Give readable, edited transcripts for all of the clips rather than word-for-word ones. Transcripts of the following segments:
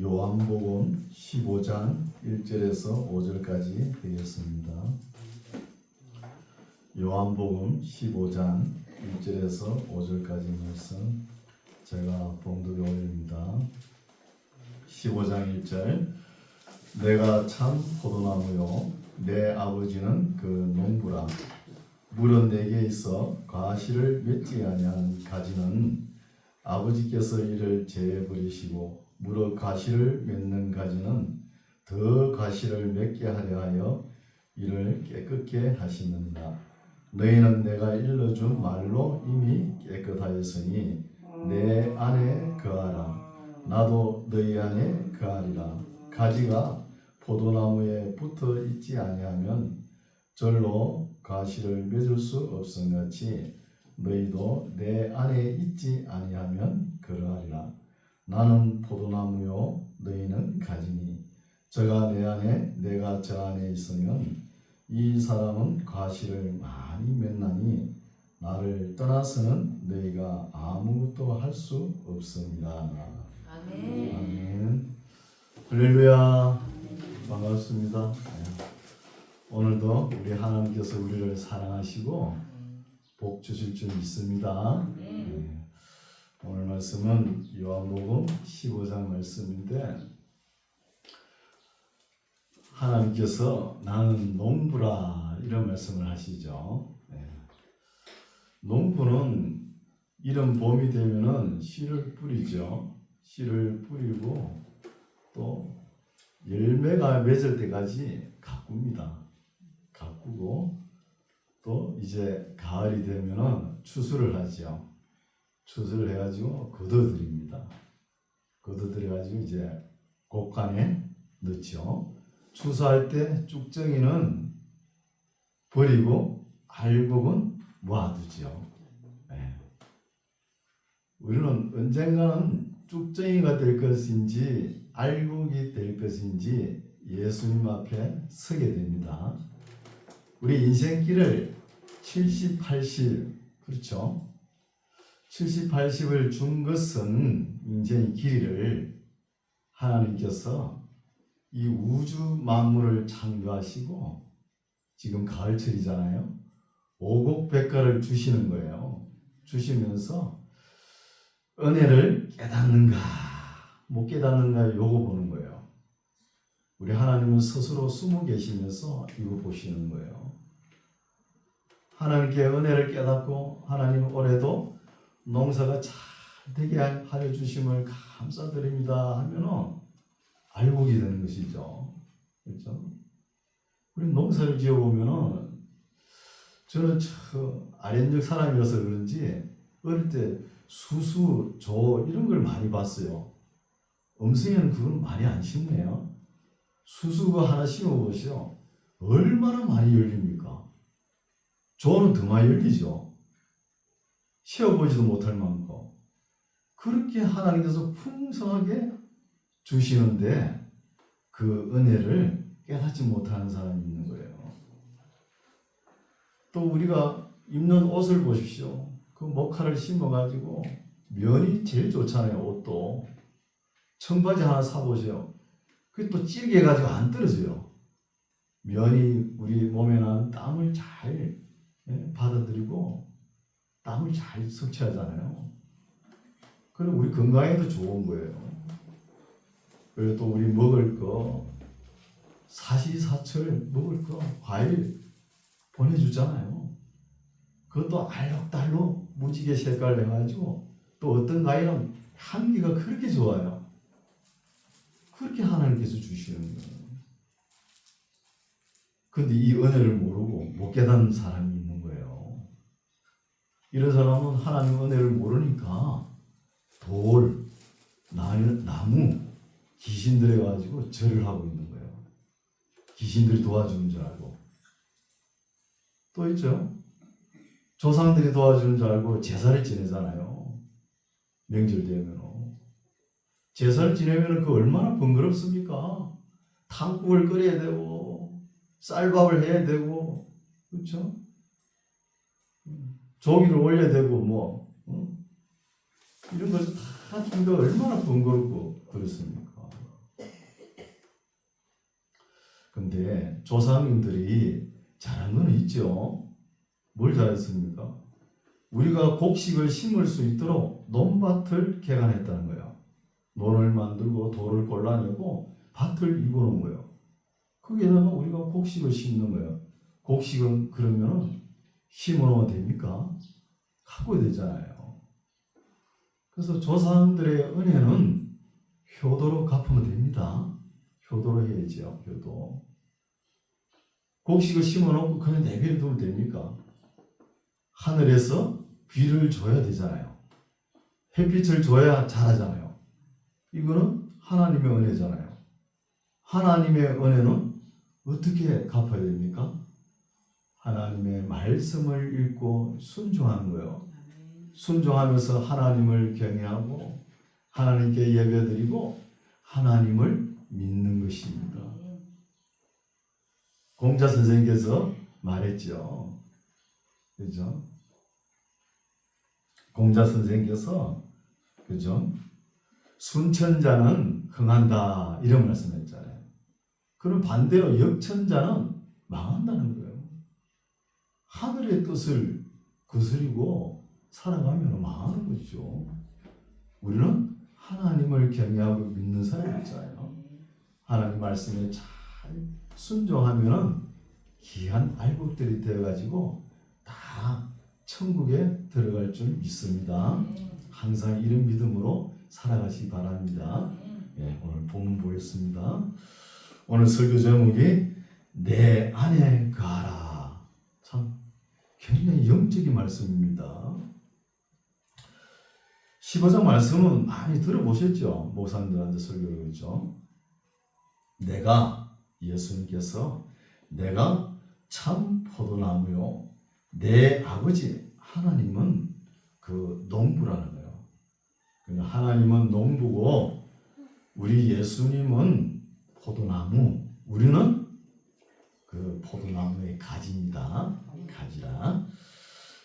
요한복음 15장 1절에서 5절까지 되겠습니다. 요한복음 15장 1절에서 5절까지 말씀 제가 봉독해 올립니다. 15장 1절 내가 참 포도나무요 내 아버지는 그 농부라. 물은 내게 있어 과실을 맺지 아니한 가지는 아버지께서 이를 제버리시고 무릇 가시를 맺는 가지는 더 가시를 맺게 하려 하여 이를 깨끗게 하시느니라. 너희는 내가 일러준 말로 이미 깨끗하였으니 내 안에 거하라. 나도 너희 안에 거하리라. 가지가 포도나무에 붙어 있지 아니하면 절로 가시를 맺을 수 없음같이 너희도 내 안에 있지 아니하면 그러하리라. 나는 포도나무요 너희는 가지니 저가 내 안에 내가 저 안에 있으면 이 사람은 가시를 많이 맺나니 나를 떠나서는 너희가 아무것도 할 수 없습니다. 아멘. 아멘. 할렐루야. 반갑습니다. 오늘도 우리 하나님께서 우리를 사랑하시고 복 주실 줄 믿습니다. 오늘 말씀은 요한복음 15장 말씀인데 하나님께서 나는 농부라 이런 말씀을 하시죠. 농부는 이런 봄이 되면은 씨를 뿌리죠. 씨를 뿌리고 또 열매가 맺을 때까지 가꿉니다. 가꾸고 또 이제 가을이 되면은 추수를 하죠. 추수를 해가지고 걷어들입니다. 걷어들여가지고 이제 곡간에 넣죠. 추수할 때 쭉정이는 버리고 알곡은 모아두죠. 우리는 언젠가는 쭉정이가 될 것인지 알곡이 될 것인지 예수님 앞에 서게 됩니다. 우리 인생길을 70, 80 그렇죠? 70, 80을 준 것은 인생의 길이를 하나님께서 이 우주 만물을 창조하시고 지금 가을철이잖아요. 오곡백과를 주시는 거예요. 주시면서 은혜를 깨닫는가 못 깨닫는가 요거 보는 거예요. 우리 하나님은 스스로 숨어 계시면서 이거 보시는 거예요. 하나님께 은혜를 깨닫고 하나님 올해도 농사가 잘 되게 하여 주심을 감사드립니다 하면은 알곡이 되는 것이죠. 그렇죠? 우리 농사를 지어보면은 저는 아련역 사람이라서 그런지 어릴 때 수수, 조 이런 걸 많이 봤어요. 음성에는 그건 많이 안 심네요. 수수가 하나 심어보시오. 얼마나 많이 열립니까? 조는 더 많이 열리죠. 쉬어보지도 못할 만큼. 그렇게 하나님께서 풍성하게 주시는데 그 은혜를 깨닫지 못하는 사람이 있는 거예요. 또 우리가 입는 옷을 보십시오. 그 모카를 심어가지고 면이 제일 좋잖아요. 옷도. 청바지 하나 사보세요. 그게 또 찌르게 해가지고 안 떨어져요. 면이 우리 몸에 나는 땀을 잘 받아들이고 땀을 잘 섭취하잖아요. 그럼 우리 건강에도 좋은 거예요. 그리고 또 우리 먹을 거 사시사철 먹을 거 과일 보내주잖아요. 그것도 알록달록 무지개 색깔 내가지고 또 어떤 과일은 향기가 그렇게 좋아요. 그렇게 하나님께서 주시는 거예요. 근데 이 은혜를 모르고 못 깨닫는 사람이 있는 거예요. 이런 사람은 하나님 은혜를 모르니까 돌, 나무, 귀신들에 가지고 절을 하고 있는 거예요. 귀신들이 도와주는 줄 알고. 또 있죠. 조상들이 도와주는 줄 알고 제사를 지내잖아요. 명절 되면. 제사를 지내면 그 얼마나 번거롭습니까? 탕국을 끓여야 되고 쌀밥을 해야 되고 그렇죠? 조기를 올려야 되고 이런 것을 다 준비가 얼마나 번거롭고 그렇습니까? 근데 조상님들이 잘한 건 있죠. 뭘 잘했습니까? 우리가 곡식을 심을 수 있도록 논밭을 개간했다는 거예요. 논을 만들고 돌을 골라내고 밭을 입어놓은 거예요. 거기에다가 우리가 곡식을 심는 거예요. 곡식은 그러면 심어놓으면 됩니까? 갖고 되잖아요. 그래서 조상들의 은혜는 효도로 갚으면 됩니다. 효도로 해야죠. 효도. 곡식을 심어놓고 그냥 내버려두면 됩니까? 하늘에서 비를 줘야 되잖아요. 햇빛을 줘야 자라잖아요. 이거는 하나님의 은혜잖아요. 하나님의 은혜는 어떻게 갚아야 됩니까? 하나님의 말씀을 읽고 순종하는 거예요. 순종하면서 하나님을 경외하고 하나님께 예배드리고 하나님을 믿는 것입니다. 공자 선생님께서 말했죠. 그죠? 공자 선생님께서 그죠? 순천자는 흥한다 이런 말씀했잖아요. 그럼 반대로 역천자는 망한다는 거예요. 하늘의 뜻을 거스리고 살아가면 망하는 거죠. 우리는 하나님을 경외하고 믿는 사람이잖아요. 하나님 말씀에 잘 순종하면은 귀한 알곡들이 되어가지고 다 천국에 들어갈 줄 믿습니다. 항상 이런 믿음으로 살아가시기 바랍니다. 예, 오늘 본문 보겠습니다. 오늘 설교 제목이 내 안에 가라. 참 굉장히 영적인 말씀입니다. 15장 말씀은 많이 들어보셨죠? 목사님들한테 설교를 했죠. 예수님께서 내가 참 포도나무요 내 아버지 하나님은 그 농부라는 거예요. 그러니까 하나님은 농부고 우리 예수님은 포도나무, 우리는 그 포도나무의 가지입니다. 가지라.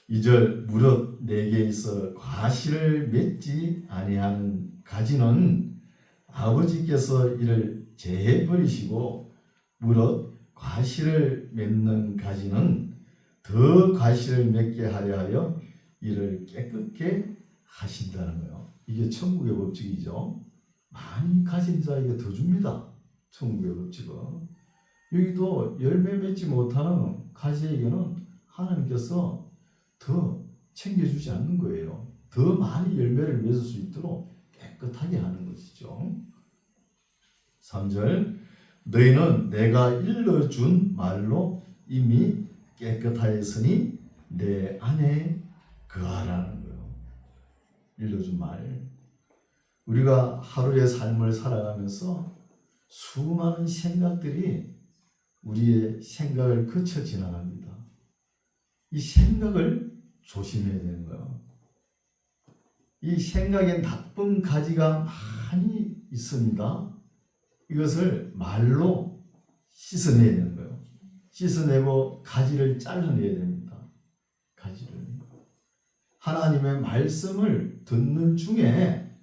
2절 무릇 내게 있어 과실을 맺지 아니하는 가지는 아버지께서 이를 제해 버리시고 무릇 과실을 맺는 가지는 더 과실을 맺게 하려 하여 이를 깨끗게 하신다는 거예요. 이게 천국의 법칙이죠. 많이 가진 자에게 더 줍니다. 천국의 법칙은. 여기도 열매 맺지 못하는 가지에게는 하나님께서 더 챙겨주지 않는 거예요. 더 많이 열매를 맺을 수 있도록 깨끗하게 하는 것이죠. 3절 너희는 내가 일러준 말로 이미 깨끗하였으니 내 안에 거하라는 거예요. 일러준 말. 우리가 하루의 삶을 살아가면서 수많은 생각들이 우리의 생각을 거쳐 지나갑니다. 이 생각을 조심해야 되는 거예요. 이 생각에 나쁜 가지가 많이 있습니다. 이것을 말로 씻어내야 되는 거예요. 씻어내고 가지를 잘라내야 됩니다. 가지를. 하나님의 말씀을 듣는 중에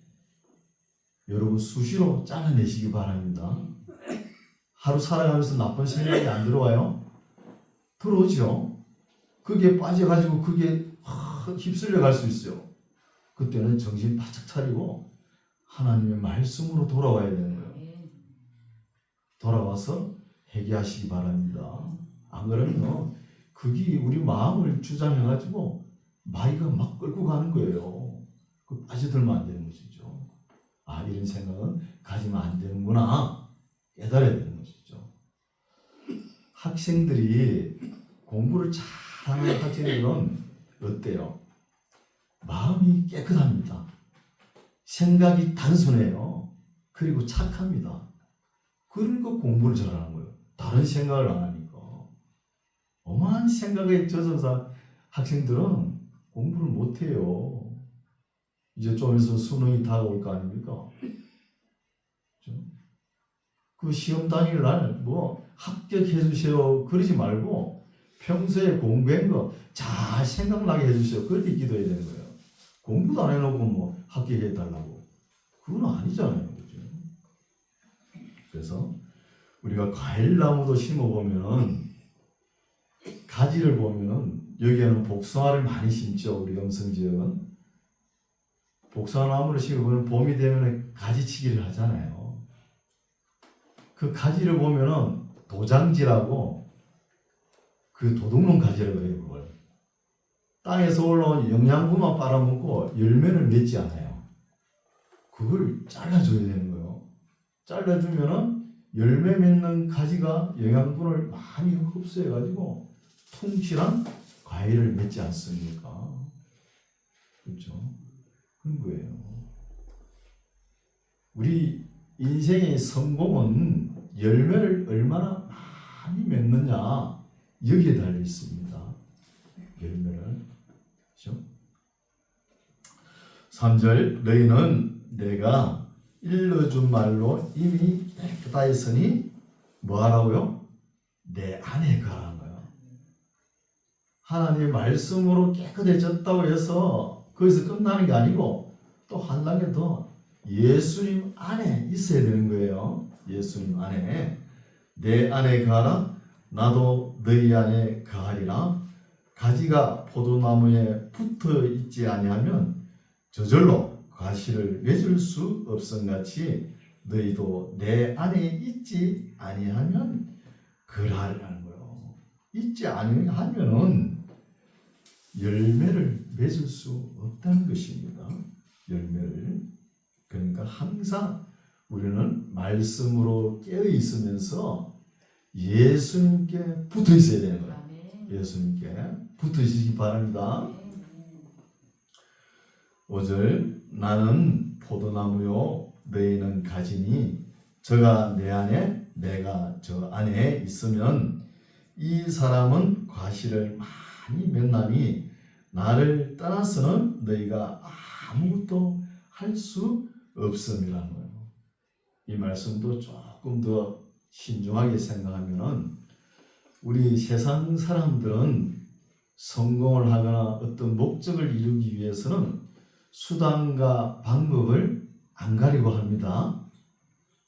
여러분 수시로 잘라내시기 바랍니다. 하루 살아가면서 나쁜 생각이 안 들어와요? 들어오죠. 그게 빠져가지고 그게 휩쓸려 갈 수 있어요. 그때는 정신 바짝 차리고 하나님의 말씀으로 돌아와야 되는 거예요. 돌아와서 회개하시기 바랍니다. 안 그러면 그게 우리 마음을 주장해가지고 마이가 막 끌고 가는 거예요. 그 빠져들면 안 되는 것이죠. 아, 이런 생각은 가지면 안 되는구나 깨달아야 되는 것이죠. 학생들이 공부를 잘하는 학생들은 어때요? 마음이 깨끗합니다. 생각이 단순해요. 그리고 착합니다. 그러니까 공부를 잘하는 거예요. 다른 생각을 안 하니까. 어마한 생각에 젖은 학생들은 공부를 못해요. 이제 좀 있으면 수능이 다가올 거 아닙니까? 그 시험 당일날 뭐 합격해 주세요 그러지 말고 평소에 공부한 거 잘 생각나게 해주세요. 그렇게 기도해야 되는 거예요. 공부도 안 해놓고 뭐 합격해 달라고. 그건 아니잖아요. 그죠? 그래서 우리가 과일나무도 심어보면은 가지를 보면은 여기에는 복숭아를 많이 심죠. 우리 음성지역은 복숭아 나무를 심으면 봄이 되면 가지치기를 하잖아요. 그 가지를 보면은 도장지라고 그 도둑놈 가지라고 해요. 그걸 땅에서 올라온 영양분만 빨아먹고 열매를 맺지 않아요. 그걸 잘라줘야 되는 거예요. 잘라주면은 열매 맺는 가지가 영양분을 많이 흡수해가지고 퉁실한 과일을 맺지 않습니까? 그렇죠? 그런 거예요. 우리 인생의 성공은 열매를 얼마나 많이 맺느냐 여기에 달려 있습니다. 열매를. 그렇죠? 3절 너희는 내가 일러준 말로 이미 깨끗다 했으니 뭐하라고요? 내 안에 거하라는 거예요. 하나님의 말씀으로 깨끗해졌다고 해서 거기서 끝나는 게 아니고 또 한 단계 더 예수님 안에 있어야 되는 거예요. 예수님 안에. 내 안에 거하라 나도 너희 안에 거하리라. 가지가 포도나무에 붙어 있지 아니하면 저절로 과실을 맺을 수 없음같이 너희도 내 안에 있지 아니하면 그러하리라는 거예요. 있지 아니하면은 열매를 맺을 수 없다는 것입니다. 열매를. 그러니까 항상 우리는 말씀으로 깨어 있으면서 예수님께 붙어 있어야 되는 거예요. 예수님께 붙어 있으시기 바랍니다. 5절 나는 포도나무요 너희는 가지니 저가 내 안에 내가 저 안에 있으면 이 사람은 과실을 많이 맺나니 나를 떠나서는 너희가 아무것도 할 수 없음이라는 거예요. 이 말씀도 조금 더 신중하게 생각하면은 우리 세상 사람들은 성공을 하거나 어떤 목적을 이루기 위해서는 수단과 방법을 안 가리고 합니다.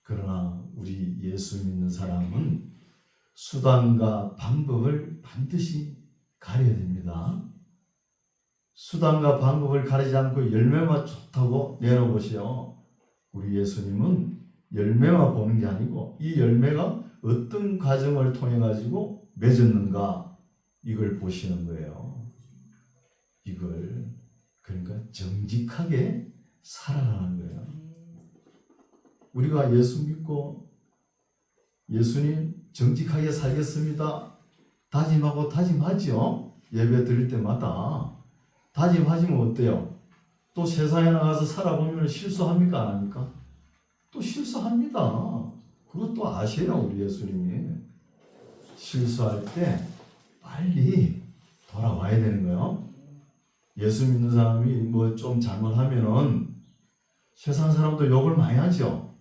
그러나 우리 예수 믿는 사람은 수단과 방법을 반드시 가려야 됩니다. 수단과 방법을 가리지 않고 열매만 좋다고 내놓으시오. 우리 예수님은 열매만 보는 게 아니고 이 열매가 어떤 과정을 통해 가지고 맺었는가 이걸 보시는 거예요. 이걸 그러니까 정직하게 살아가는 거예요. 우리가 예수 믿고 예수님 정직하게 살겠습니다. 다짐하고 다짐하죠. 예배 드릴 때마다 다짐하시면 어때요? 또 세상에 나가서 살아보면 실수합니까? 안 합니까? 또 실수합니다. 그것도 아세요. 우리 예수님이 실수할 때 빨리 돌아와야 되는 거예요. 예수 믿는 사람이 뭐 좀 잘못하면은 세상 사람도 욕을 많이 하죠.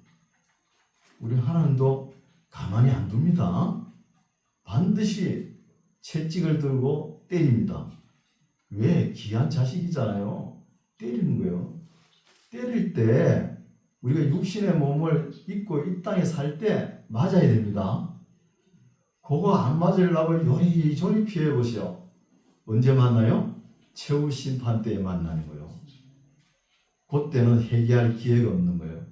우리 하나님도 가만히 안 둡니다. 반드시 채찍을 들고 때립니다. 왜? 귀한 자식이잖아요. 때리는 거예요. 때릴 때 우리가 육신의 몸을 입고 이 땅에 살 때 맞아야 됩니다. 그거 안 맞으려고 요리조리 피해 보시오. 언제 만나요? 최후 심판 때에 만나는 거예요. 그때는 회개할 기회가 없는 거예요.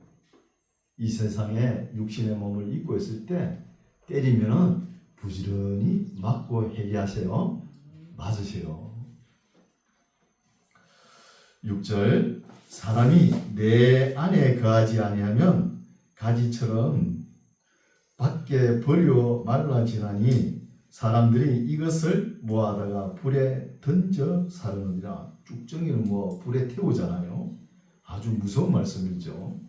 이 세상에 육신의 몸을 입고 있을 때 때리면은 부지런히 맞고 회개하세요. 맞으세요. 6절 사람이 내 안에 거하지 아니하면 가지처럼 밖에 버려 말라지나니 사람들이 이것을 모아다가 불에 던져 사르느니라. 쭉정이는 뭐 불에 태우잖아요. 아주 무서운 말씀이죠.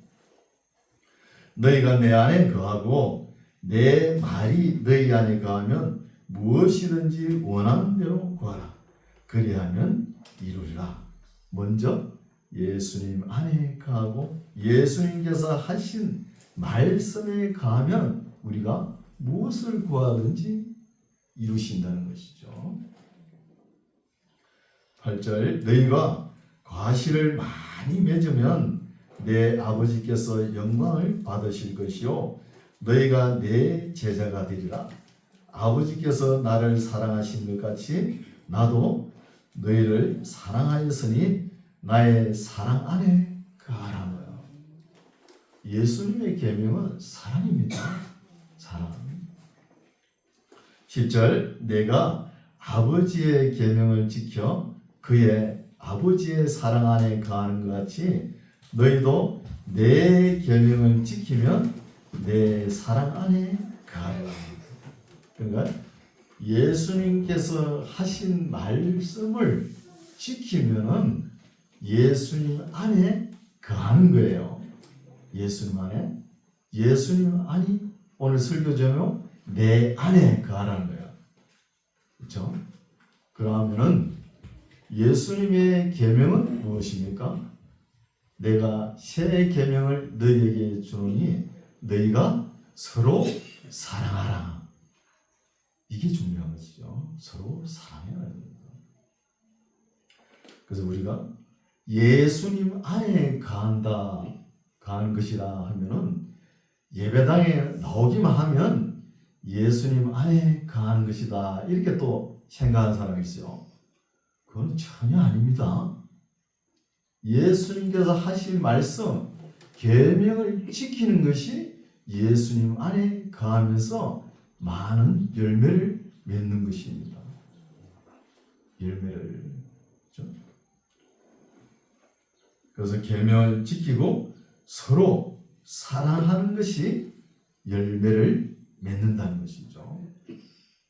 너희가 내 안에 거하고 내 말이 너희 안에 거하면 무엇이든지 원하는 대로 구하라. 그리하면 이루리라. 먼저 예수님 안에 거하고 예수님께서 하신 말씀에 거하면 우리가 무엇을 구하든지 이루신다는 것이죠. 8절 너희가 과실을 많이 맺으면 내 아버지께서 영광을 받으실 것이요 너희가 내 제자가 되리라. 아버지께서 나를 사랑하신 것 같이 나도 너희를 사랑하였으니 나의 사랑 안에 거하라. 예수님의 계명은 사랑입니다. 사랑. 10절 내가 아버지의 계명을 지켜 그의 아버지의 사랑 안에 거하는 것 같이 너희도 내 계명을 지키면 내 사랑 안에 거하리라. 그러니까 예수님께서 하신 말씀을 지키면은 예수님 안에 거하는 거예요. 예수님 안에. 예수님 안이 오늘 설교 제목 내 안에 거하라는 거예요. 그렇죠? 그러면은 예수님의 계명은 무엇입니까? 내가 새 계명을 너희에게 주노니 너희가 서로 사랑하라. 이게 중요한 것이죠. 서로 사랑해야 됩니다. 그래서 우리가 예수님 안에 가는 것이라 하면은 예배당에 나오기만 하면 예수님 안에 가는 것이다. 이렇게 또 생각하는 사람이 있어요. 그건 전혀 아닙니다. 예수님께서 하실 말씀, 계명을 지키는 것이 예수님 안에 거하면서 많은 열매를 맺는 것입니다. 열매를. 그렇죠? 그래서 계명을 지키고 서로 사랑하는 것이 열매를 맺는다는 것이죠.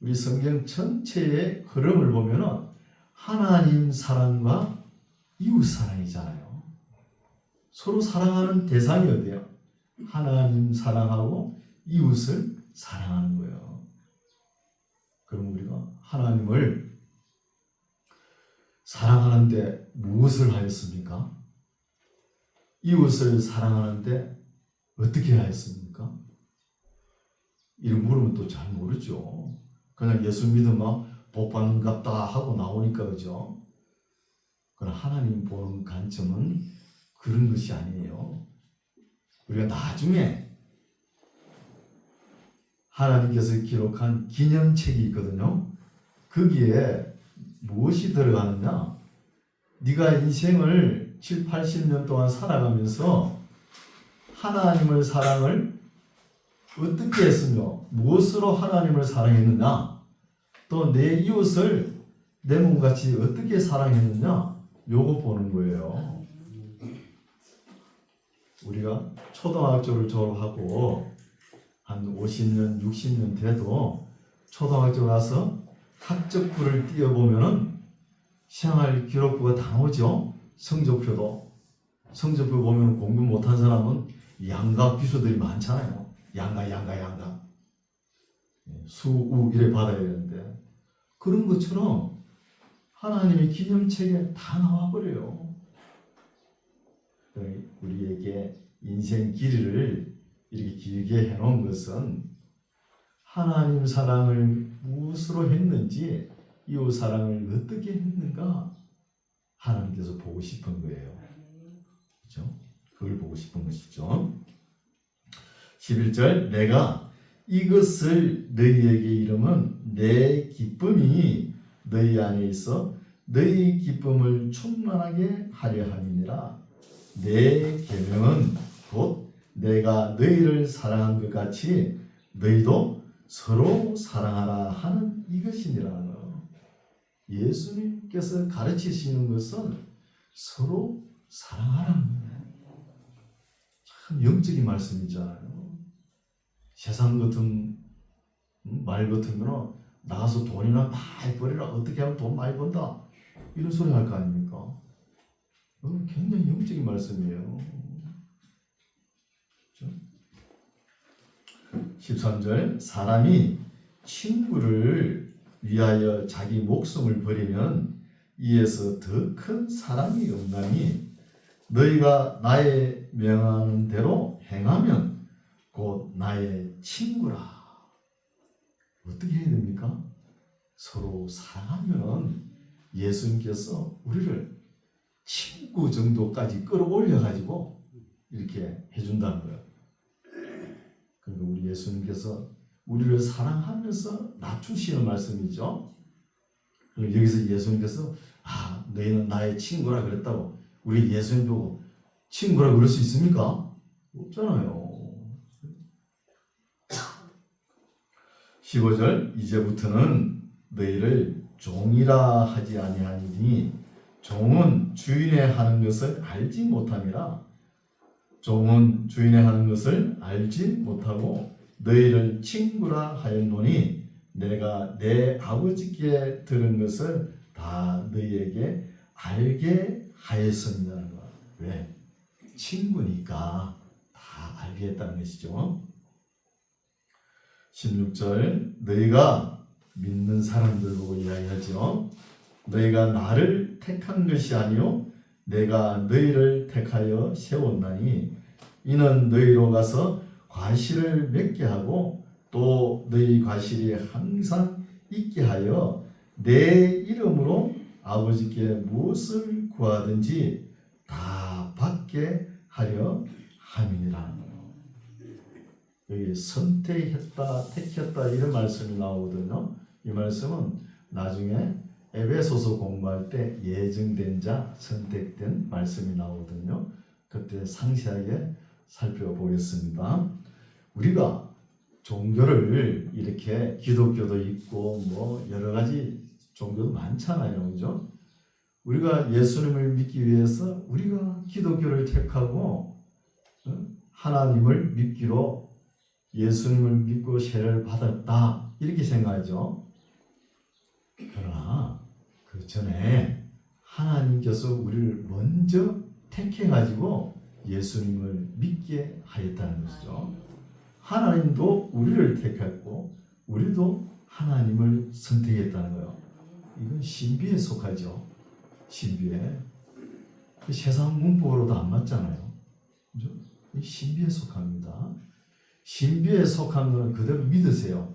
우리 성경 전체의 흐름을 보면은 하나님 사랑과 이웃 사랑이잖아요. 서로 사랑하는 대상이 어디예요? 하나님 사랑하고 이웃을 사랑하는 거예요. 그럼 우리가 하나님을 사랑하는데 무엇을 하였습니까? 이웃을 사랑하는데 어떻게 하였습니까? 이런 물으면 또 잘 모르죠. 그냥 예수 믿으면 복 받는 같다 하고 나오니까 그죠? 그러나 하나님 보는 관점은 그런 것이 아니에요. 우리가 나중에 하나님께서 기록한 기념책이 있거든요. 거기에 무엇이 들어가느냐? 네가 인생을 7, 80년 동안 살아가면서 하나님을 사랑을 어떻게 했으며 무엇으로 하나님을 사랑했느냐, 또 내 이웃을 내 몸같이 어떻게 사랑했느냐, 요거 보는 거예요. 우리가 초등학교를 졸업하고 한 50년, 60년 돼도 초등학교 가서 학적부를 띄워보면은 생활 기록부가 다 나오죠. 성적표도. 성적표 보면 공부 못한 사람은 양가 비수들이 많잖아요. 양가. 수, 우 이래 받아야 되는데 그런 것처럼 하나님의 기념책에 다 나와버려요. 우리에게 인생 길이를 이렇게 길게 해놓은 것은 하나님 사랑을 무엇으로 했는지, 이웃 사랑을 어떻게 했는가 하나님께서 보고 싶은 거예요. 그렇죠? 그걸 보고 싶은 것이죠. 11절 내가 이것을 너희에게 이르면 내 기쁨이 너희 안에 있어 너희 기쁨을 충만하게 하려 함이니라. 내 계명은 곧 내가 너희를 사랑한 것 같이 너희도 서로 사랑하라 하는 이것이니라. 예수님께서 가르치시는 것은 서로 사랑하라는 거예요. 참 영적인 말씀이잖아요. 세상 같은 말 같으면 나가서 돈이나 많이 벌이라, 어떻게 하면 돈 많이 번다, 이런 소리 할 거 아닙니까? 굉장히 영적인 말씀이에요. 그렇죠? 13절 사람이 친구를 위하여 자기 목숨을 버리면 이에서 더 큰 사랑이 없나니 너희가 나의 명하는 대로 행하면 곧 나의 친구라. 어떻게 해야 됩니까? 서로 사랑하면 예수님께서 우리를 친구 정도까지 끌어올려 가지고 이렇게 해준다는 거예요. 그러니까 우리 예수님께서 우리를 사랑하면서 낮추시는 말씀이죠. 그리고 여기서 예수님께서 너희는 나의 친구라 그랬다고 우리 예수님 보고 친구라 그럴 수 있습니까? 없잖아요. 15절 이제부터는 너희를 종이라 하지 아니하니 종은 주인의 하는 것을 알지 못함이라. 종은 주인의 하는 것을 알지 못하고 너희를 친구라 하였노니 내가 내 아버지께 들은 것을 다 너희에게 알게 하였습니다. 왜? 친구니까 다 알게 했다는 것이죠. 16절 너희가 믿는 사람들 보고 이야기하죠. 너희가 나를 택한 것이 아니요 내가 너희를 택하여 세웠나니 이는 너희로 가서 과실을 맺게 하고 또 너희 과실이 항상 있게 하여 내 이름으로 아버지께 무엇을 구하든지 다 받게 하려 함이니라. 여기 선택했다, 택했다 이런 말씀이 나오거든요. 이 말씀은 나중에 에베소서 공부할 때 예정된 자, 선택된 말씀이 나오거든요. 그때 상세하게 살펴보겠습니다. 우리가 종교를 이렇게 기독교도 있고 뭐 여러 가지 종교도 많잖아요. 그죠? 우리가 예수님을 믿기 위해서 우리가 기독교를 택하고 하나님을 믿기로 예수님을 믿고 세례를 받았다 이렇게 생각하죠. 그러나 그 전에 하나님께서 우리를 먼저 택해가지고 예수님을 믿게 하였다는 것이죠. 하나님도 우리를 택했고 우리도 하나님을 선택했다는 거예요. 이건 신비에 속하죠. 신비에. 세상 문법으로도 안 맞잖아요. 그죠? 신비에 속합니다. 신비에 속한 거는 그대로 믿으세요.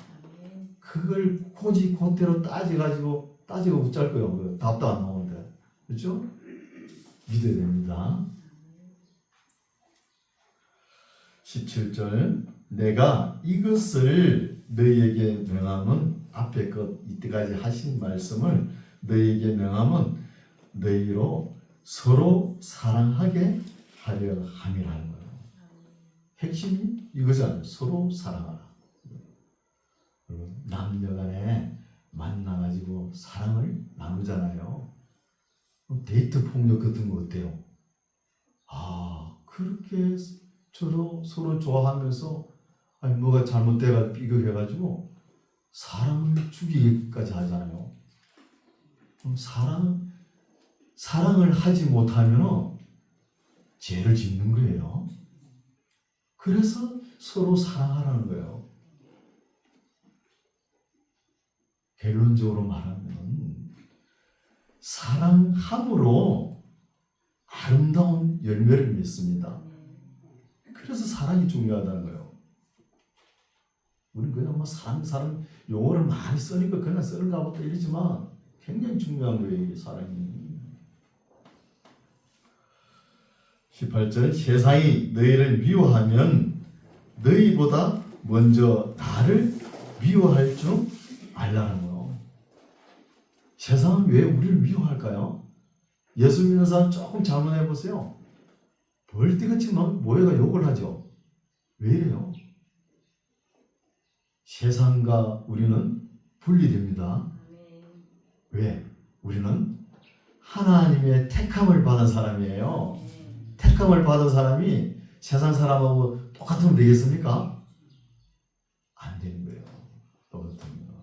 그걸 고지 곧대로 따지고 웃잘 거예요. 답도 안 나오는데. 그렇죠? 믿어야 됩니다. 17절 내가 이것을 너희에게 명함은 앞에 것 이때까지 하신 말씀을 너희에게 명함은 너희로 서로 사랑하게 하려 함이라는 거예요. 핵심이 이거잖아요. 서로 사랑하라. 남녀간에 만나가지고 사랑을 나누잖아요. 데이트 폭력 같은 거 어때요? 그렇게 서로 좋아하면서 뭐가 잘못돼가 비교해가지고 사랑을 죽이기까지 하잖아요. 그럼 사랑을 하지 못하면 죄를 짓는 거예요. 그래서 서로 사랑하라는 거예요. 결론적으로 말하면 사랑함으로 아름다운 열매를 맺습니다. 그래서 사랑이 중요하다는 거예요. 우리는 그냥 사랑 용어를 많이 쓰니까 그냥 쓰는가 보다 이러지만 굉장히 중요한 거예요. 이게 사랑이. 18절 세상이 너희를 미워하면 너희보다 먼저 나를 미워할 줄 알라는 거예요. 세상은 왜 우리를 미워할까요? 예수 믿는 사람 조금 자문해 보세요. 벌떼같이 막 모여가 욕을 하죠. 왜 이래요? 세상과 우리는 분리됩니다. 왜? 우리는 하나님의 택함을 받은 사람이에요. 택함을 받은 사람이 세상 사람하고 똑같으면 되겠습니까? 안 되는 거예요. 똑같습니다.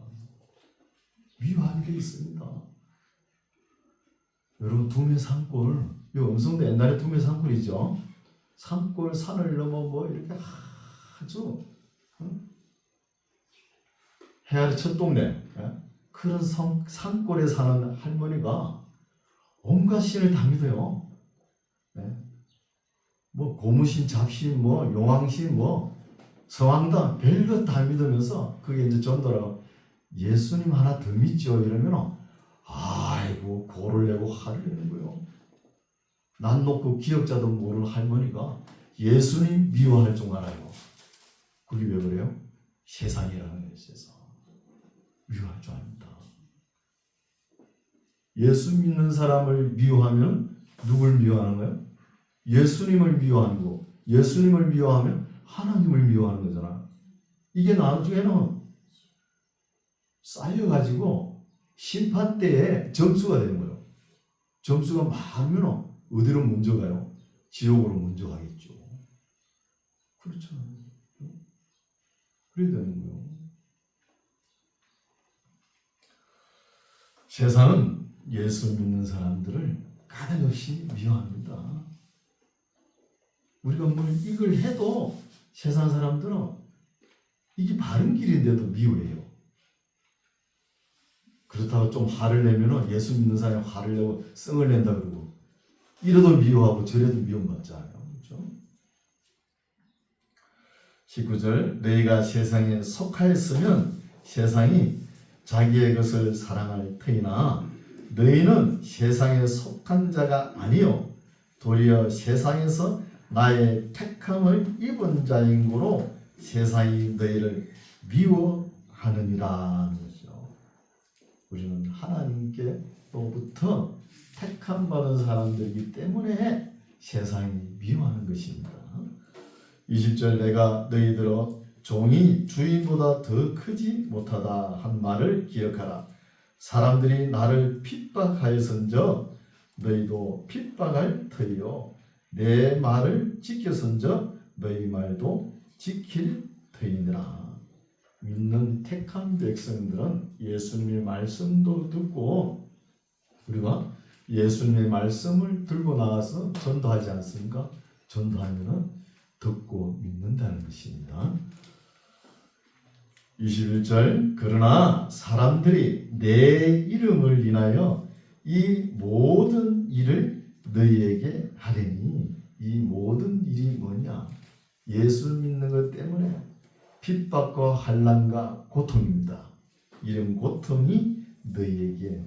미워하는 게 있습니다. 여러분 두메 산골, 이 음성도 옛날에 두메 산골이죠. 산골 산을 넘어 이렇게 아주 헤아리 첫 동네 그런 산골에 사는 할머니가 온갖 신을 다 믿어요. 고무신, 잡신, 용왕신, 성황당 별것 다 믿으면서 그게 이제 전도라고 예수님 하나 더 믿죠 이러면 아이고 고를 내고 화를 내는 거예요. 난 놓고 기억자도 모르는 할머니가 예수님 미워할 줄 알아요. 그게 왜 그래요? 세상이라는 거예요. 세상. 미워할 줄 압니다. 예수 믿는 사람을 미워하면 누굴 미워하는 거예요? 예수님을 미워하는 거. 예수님을 미워하면 하나님을 미워하는 거잖아. 이게 나중에는 쌓여가지고 심판 때에 점수가 되는 거예요. 점수가 많으면 어디로 먼저 가요? 지옥으로 먼저 가겠죠. 그렇죠. 그래야 되는 거예요. 세상은 예수 믿는 사람들을 까닭없이 미워합니다. 우리가 뭘 이걸 해도 세상 사람들은 이게 바른 길인데도 미워해요. 그렇다고 좀 화를 내면은 예수 믿는 사람이 화를 내고 성을 낸다 그러고 이래도 미워하고 저래도 미움받잖아요. 그렇죠? 19절 너희가 세상에 속하였으면 세상이 자기의 것을 사랑할 터이나 너희는 세상에 속한 자가 아니요 도리어 세상에서 나의 택함을 입은 자인 고로 세상이 너희를 미워하느니라. 우리는 하나님께로부터 택함 받은 사람들이기 때문에 세상이 미워하는 것입니다. 20절 내가 너희들어 종이 주인보다 더 크지 못하다 한 말을 기억하라. 사람들이 나를 핍박하여선저 너희도 핍박할 터이요 내 말을 지켜선저 너희 말도 지킬 터이니라. 믿는 택한 백성들은 예수님의 말씀도 듣고 우리가 예수님의 말씀을 들고 나와서 전도하지 않습니까? 전도하면은 듣고 믿는다는 것입니다. 21절 그러나 사람들이 내 이름을 인하여 이 모든 일을 너희에게 하리니 이 모든 일이 뭐냐? 예수 믿는 것 때문에 핍박과 환난과 고통입니다. 이런 고통이 너희에게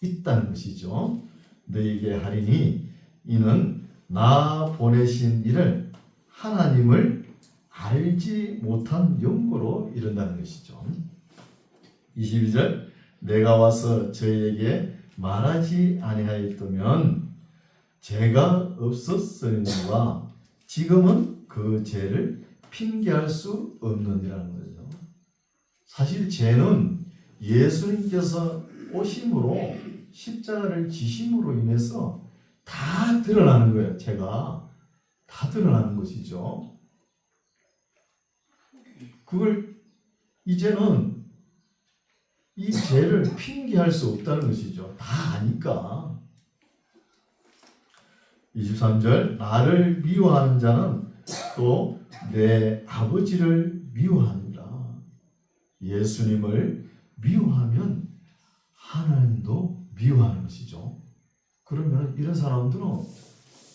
있다는 것이죠. 너희에게 하리니 이는 나 보내신 이를 하나님을 알지 못한 영고로 이른다는 것이죠. 22절 내가 와서 저희에게 말하지 아니하였다면 죄가 없었으니와 지금은 그 죄를 핑계할 수 없느니라는 거죠. 사실 죄는 예수님께서 오심으로 십자가를 지심으로 인해서 다 드러나는 거예요. 죄가 다 드러나는 것이죠. 그걸 이제는 이 죄를 핑계할 수 없다는 것이죠. 다 아니까. 23절 나를 미워하는 자는 또 내 아버지를 미워합니다. 예수님을 미워하면 하나님도 미워하는 것이죠. 그러면 이런 사람들은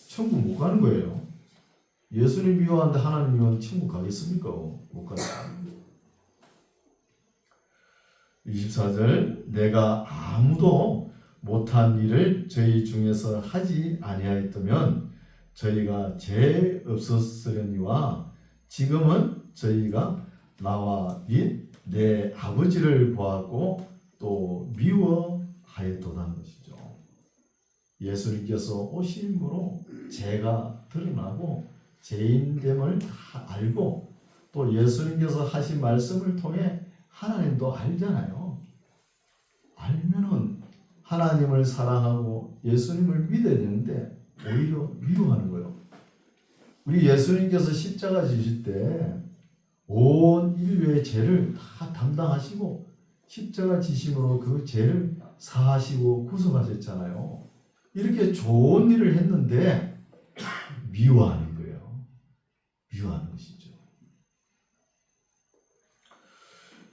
천국 못 가는 거예요. 예수님 미워하는데 하나님 미워하는데 천국 가겠습니까? 못 가요. 24절 내가 아무도 못한 일을 저희 중에서 하지 아니하였다면 저희가 죄 없었으려니와 지금은 저희가 나와 및 내 아버지를 보았고 또 미워하였도다는 것이죠. 예수님께서 오심으로 죄가 드러나고 죄인됨을 다 알고 또 예수님께서 하신 말씀을 통해 하나님도 알잖아요. 알면은 하나님을 사랑하고 예수님을 믿어야 되는데 오히려 미워하는 거예요. 우리 예수님께서 십자가 지실 때 온 인류의 죄를 다 담당하시고 십자가 지심으로 그 죄를 사하시고 구속하셨잖아요. 이렇게 좋은 일을 했는데 미워하는 거예요. 미워하는 것이죠.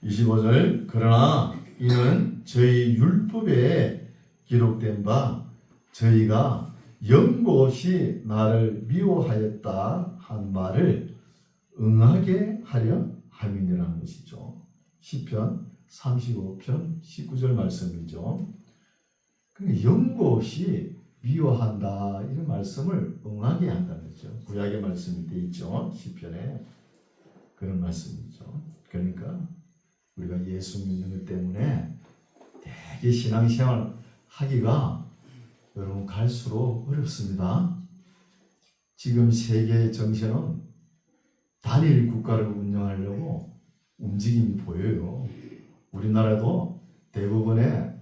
25절 그러나 이는 저희 율법에 기록된 바 저희가 연고 없이 나를 미워하였다 한 말을 응하게 하려 함이니라는 것이죠. 시편 35편 19절 말씀이죠. 그러니까 연고 없이 미워한다 이런 말씀을 응하게 한다는 거죠. 구약의 말씀이 되어 있죠. 시편에. 그런 말씀이죠. 그러니까 우리가 예수 믿는 것 때문에 되게 신앙생활 하기가 여러분 갈수록 어렵습니다. 지금 세계의 정세는 단일 국가를 운영하려고 움직임이 보여요. 우리나라도 대부분의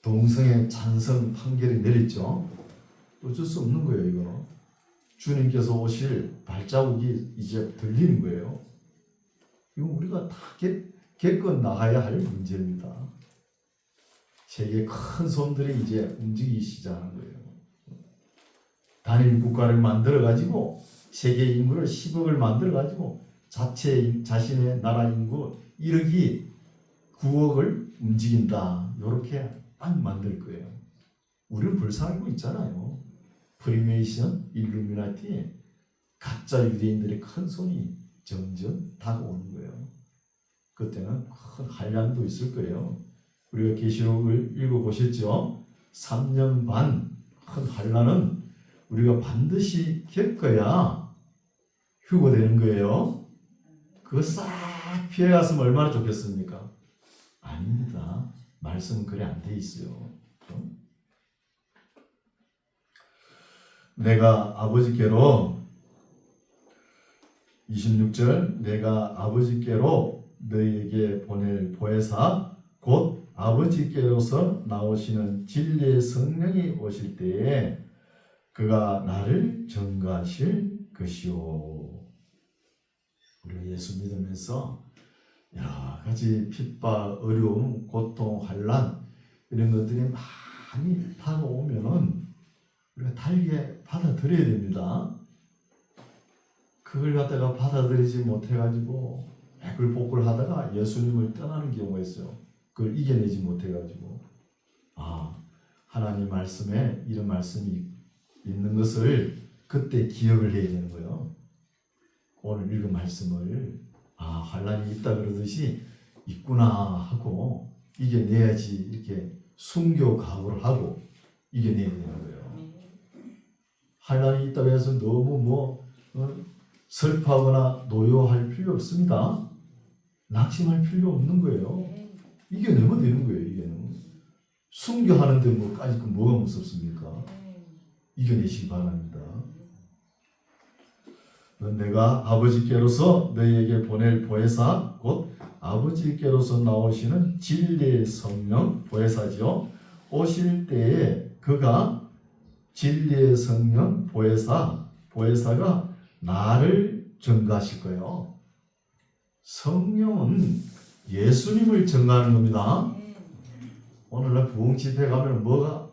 동성애 찬성 판결이 내렸죠. 어쩔 수 없는 거예요. 이거 주님께서 오실 발자국이 이제 들리는 거예요. 이거 우리가 다 겪어 나가야 할 문제입니다. 세계 큰 손들이 이제 움직이기 시작하는 거예요. 단일 국가를 만들어 가지고 세계 인구를 10억을 만들어 가지고 자신의 나라 인구 1억이 9억을 움직인다. 이렇게 딱 만들 거예요. 우리는 불쌍하고 있잖아요. 프리메이션, 일루미나티, 가짜 유대인들의 큰 손이 점점 다가오는 거예요. 그때는 큰 한란도 있을 거예요. 우리가 계시록을 읽어보셨죠? 3년 반 큰 한란은 우리가 반드시 겪어야 휴거되는 거예요. 그거 싹 피해갔으면 얼마나 좋겠습니까? 아닙니다. 말씀은 그래 안 돼 있어요. 내가 아버지께로 26절 내가 아버지께로 너희에게 보낼 보혜사 곧 아버지께로서 나오시는 진리의 성령이 오실 때에 그가 나를 전가하실 것이요. 우리가 예수 믿으면서 여러 가지 핍박, 어려움, 고통, 환난 이런 것들이 많이 다가오면은 우리가 달게 받아들여야 됩니다. 그걸 갖다가 받아들이지 못해가지고 애굴복굴 하다가 예수님을 떠나는 경우가 있어요. 그걸 이겨내지 못해가지고 하나님 말씀에 이런 말씀이 있는 것을 그때 기억을 해야 되는 거예요. 오늘 읽은 말씀을 환난이 있다 그러듯이 있구나 하고 이겨내야지 이렇게 순교 각오를 하고 이겨내야 되는 거예요. 환난이 있다고 해서 너무 슬퍼하거나 노여할 필요 없습니다. 낙심할 필요 없는 거예요. 이겨내면 되는 거예요. 이게는 순교하는데 뭐까짓 거 뭐가 무섭습니까? 이겨내시기 바랍니다. 내가 아버지께로서 너희에게 보낼 보혜사 곧 아버지께로서 나오시는 진리의 성령 보혜사지요. 오실 때에 그가 진리의 성령 보혜사가 나를 전가하실 거예요. 성령은 예수님을 전가하는 겁니다. 오늘날 부흥 집회 가면 뭐가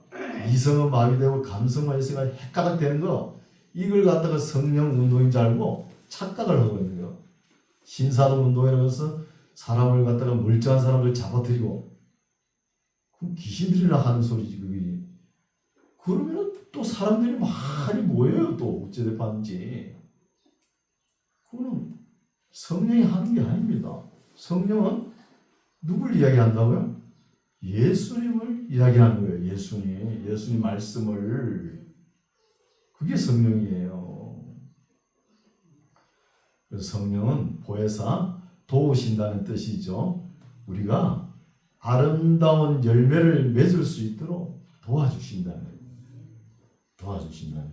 이성은 마비되고 감성만 있으면 헷가닥 되는 거 이걸 갖다가 성령 운동인 줄 알고 착각을 하고 있는 거예요. 신사동 운동이라고 해서 사람을 갖다가 멀쩡한 사람을 잡아들이고 그럼 귀신들이나 하는 소리지 그게. 그러면 또 사람들이 많이 모여요. 또 어찌됐든 반지. 그거는 성령이 하는 게 아닙니다. 성령은 누굴 이야기한다고요? 예수님을 이야기하는 거예요. 예수님 말씀을. 그게 성령이에요. 그래서 성령은 보혜사, 도우신다는 뜻이죠. 우리가 아름다운 열매를 맺을 수 있도록 도와주신다는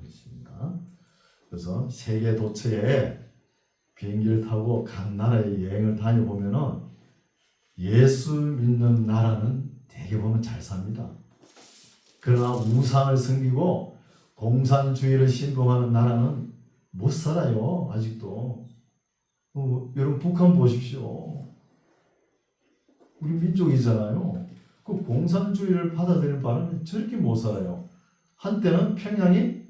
것입니다. 그래서 세계 도처에 비행기를 타고 각 나라의 여행을 다녀보면은 예수 믿는 나라는 대개 보면 잘 삽니다. 그러나 우상을 섬기고 공산주의를 신봉하는 나라는 못 살아요. 아직도. 여러분 북한 보십시오. 우리 민족이잖아요. 그 공산주의를 받아들일 바람에 저렇게 못 살아요. 한때는 평양이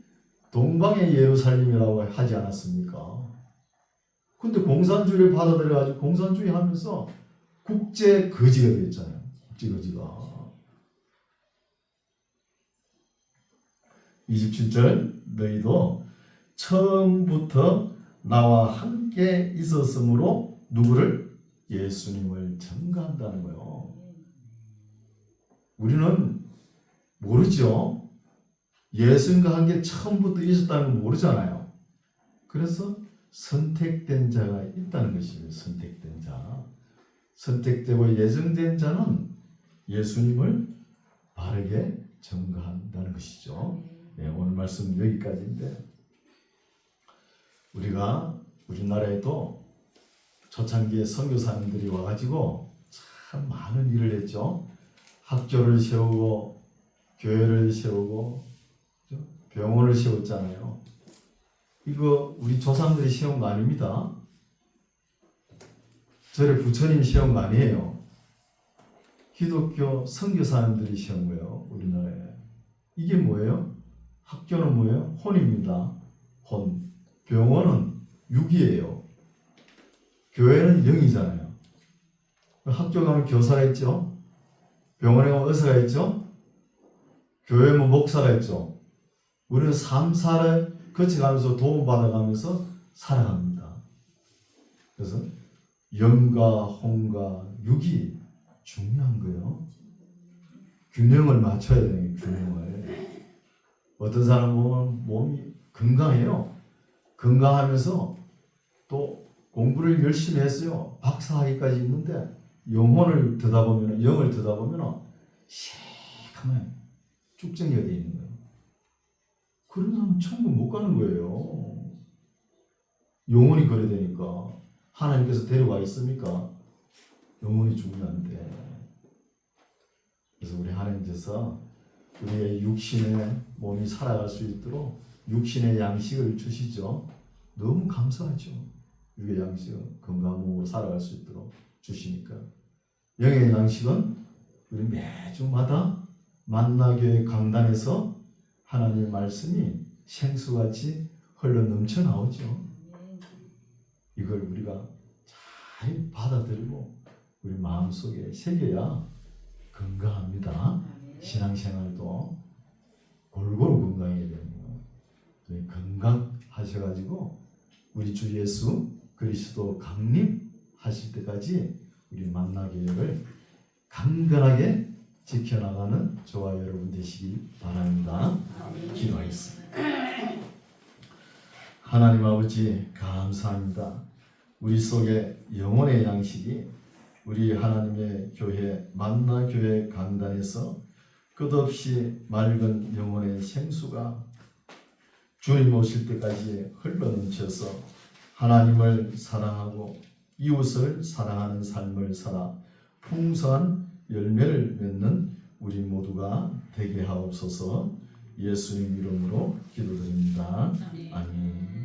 동방의 예루살렘이라고 하지 않았습니까? 근데 공산주의를 받아들여가지고 공산주의 하면서 국제 거지가 됐잖아요. 국제 거지가. 27절 너희도 처음부터 나와 함께 있었으므로 누구를? 예수님을 전가한다는 거예요. 우리는 모르죠. 예수님과 함께 처음부터 있었다는 걸 모르잖아요. 그래서 선택된 자가 있다는 것이에요. 선택된 자. 선택되고 예정된 자는 예수님을 바르게 증거한다는 것이죠. 네, 오늘 말씀 여기까지인데, 우리나라에도 초창기에 선교사님들이 와가지고 참 많은 일을 했죠. 학교를 세우고 교회를 세우고 병원을 세웠잖아요. 이거 우리 조상들이 세운 거 아닙니다. 저래 부처님 세운 거 아니에요. 기독교 선교사님들이 세운 거예요. 우리나라에. 이게 뭐예요? 학교는 뭐예요? 혼입니다. 혼. 병원은 육이에요. 교회는 영이잖아요. 학교 가면 교사가 있죠. 병원에 가면 의사가 있죠. 교회 뭐 목사가 있죠. 우리는 삶사를 거쳐가면서 도움받아가면서 살아갑니다. 그래서 영과 혼과 육이 중요한 거예요. 균형을 맞춰야 돼요. 균형을. 어떤 사람 보면 몸이 건강해요. 건강하면서 또 공부를 열심히 했어요. 박사학위까지 있는데 영을 듣다보면 시커먼 쭉정이가 되어 있는 거예요. 그런 사람은 천국 못 가는 거예요. 영혼이 그래 되니까. 하나님께서 데려가 있습니까? 영혼이 중요한데. 그래서 우리 하나님께서 우리의 육신의 몸이 살아갈 수 있도록 육신의 양식을 주시죠. 너무 감사하죠. 육의 양식은 건강한 몸으로 살아갈 수 있도록 주시니까. 영의 양식은 우리 매주마다 만나교회 강단에서 하나님의 말씀이 생수같이 흘러 넘쳐 나오죠. 이걸 우리가 잘 받아들이고 우리 마음속에 새겨야 건강합니다. 신앙생활도 골고루 건강해야 되는 거예요. 건강하셔가지고 우리 주 예수 그리스도 강림하실 때까지 우리 만나교회를 강건하게 지켜나가는 저와 여러분 되시기 바랍니다. 기도하겠습니다. 하나님 아버지 감사합니다. 우리 속에 영혼의 양식이 우리 하나님의 교회 만나교회 강단에서 끝없이 맑은 영혼의 생수가 주님 오실 때까지 흘러넘쳐서 하나님을 사랑하고 이웃을 사랑하는 삶을 살아 풍성한 열매를 맺는 우리 모두가 되게 하옵소서. 예수님 이름으로 기도드립니다. 아멘.